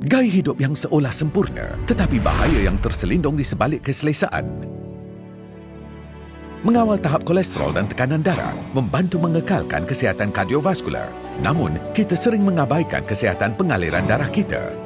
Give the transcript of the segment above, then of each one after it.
Gaya hidup yang seolah sempurna, tetapi bahaya yang terselindung di sebalik keselesaan. Mengawal tahap kolesterol dan tekanan darah membantu mengekalkan kesihatan kardiovaskular. Namun, kita sering mengabaikan kesihatan pengaliran darah kita.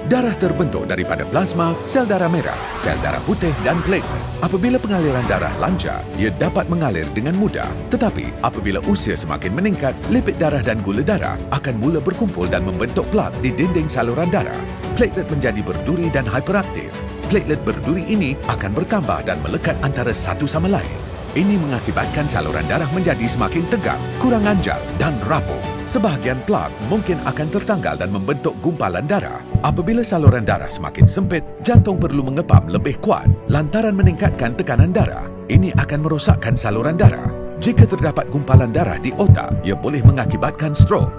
Darah terbentuk daripada plasma, sel darah merah, sel darah putih dan platelet. Apabila pengaliran darah lancar, ia dapat mengalir dengan mudah. Tetapi, apabila usia semakin meningkat, lipid darah dan gula darah akan mula berkumpul dan membentuk plak di dinding saluran darah. Platelet menjadi berduri dan hiperaktif. Platelet berduri ini akan bertambah dan melekat antara satu sama lain. Ini mengakibatkan saluran darah menjadi semakin tegang, kurang anjal dan rapuh. Sebahagian plak mungkin akan tertanggal dan membentuk gumpalan darah. Apabila saluran darah semakin sempit, jantung perlu mengepam lebih kuat lantaran meningkatkan tekanan darah. Ini akan merosakkan saluran darah. Jika terdapat gumpalan darah di otak, ia boleh mengakibatkan stroke.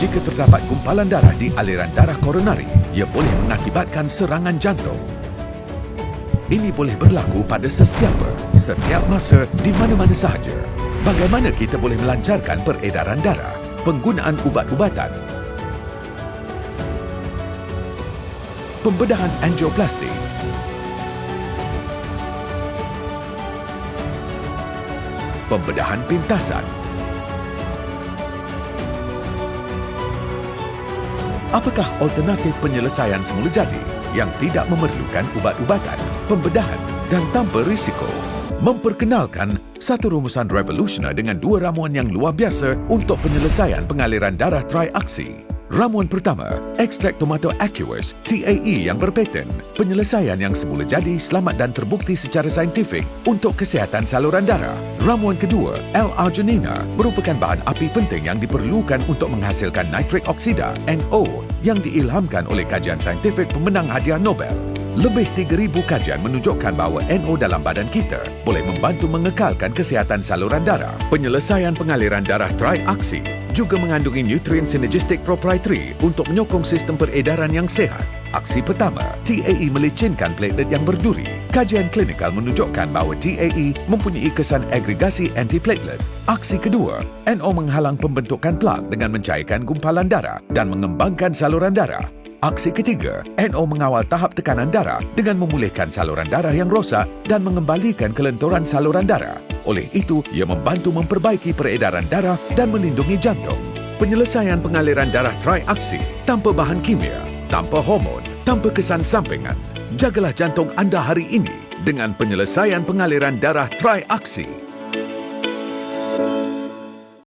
Jika terdapat gumpalan darah di aliran darah koronari, ia boleh mengakibatkan serangan jantung. Ini boleh berlaku pada sesiapa, setiap masa, di mana-mana sahaja. Bagaimana kita boleh melancarkan peredaran darah? Penggunaan ubat-ubatan, pembedahan angioplastik, pembedahan pintasan. Apakah alternatif penyelesaian semula jadi yang tidak memerlukan ubat-ubatan, pembedahan dan tanpa risiko? Memperkenalkan satu rumusan revolusioner dengan dua ramuan yang luar biasa untuk penyelesaian pengaliran darah triaksi. Ramuan pertama, ekstrak tomato aqueous TAE yang berpaten. Penyelesaian yang semula jadi, selamat dan terbukti secara saintifik untuk kesihatan saluran darah. Ramuan kedua, L-arginina, merupakan bahan api penting yang diperlukan untuk menghasilkan nitrik oksida, NO, yang diilhamkan oleh kajian saintifik pemenang hadiah Nobel. Lebih 3,000 kajian menunjukkan bahawa NO dalam badan kita boleh membantu mengekalkan kesihatan saluran darah. Penyelesaian pengaliran darah triaksi juga mengandungi nutrien synergistic proprietary untuk menyokong sistem peredaran yang sihat. Aksi pertama, TAE melicinkan platelet yang berduri. Kajian klinikal menunjukkan bahawa TAE mempunyai kesan agregasi antiplatelet. Aksi kedua, NO menghalang pembentukan plak dengan mencairkan gumpalan darah dan mengembangkan saluran darah. Aksi ketiga, NO mengawal tahap tekanan darah dengan memulihkan saluran darah yang rosak dan mengembalikan kelenturan saluran darah. Oleh itu, ia membantu memperbaiki peredaran darah dan melindungi jantung. Penyelesaian pengaliran darah triaksi tanpa bahan kimia, tanpa hormon, tanpa kesan sampingan. Jagalah jantung anda hari ini dengan penyelesaian pengaliran darah triaksi.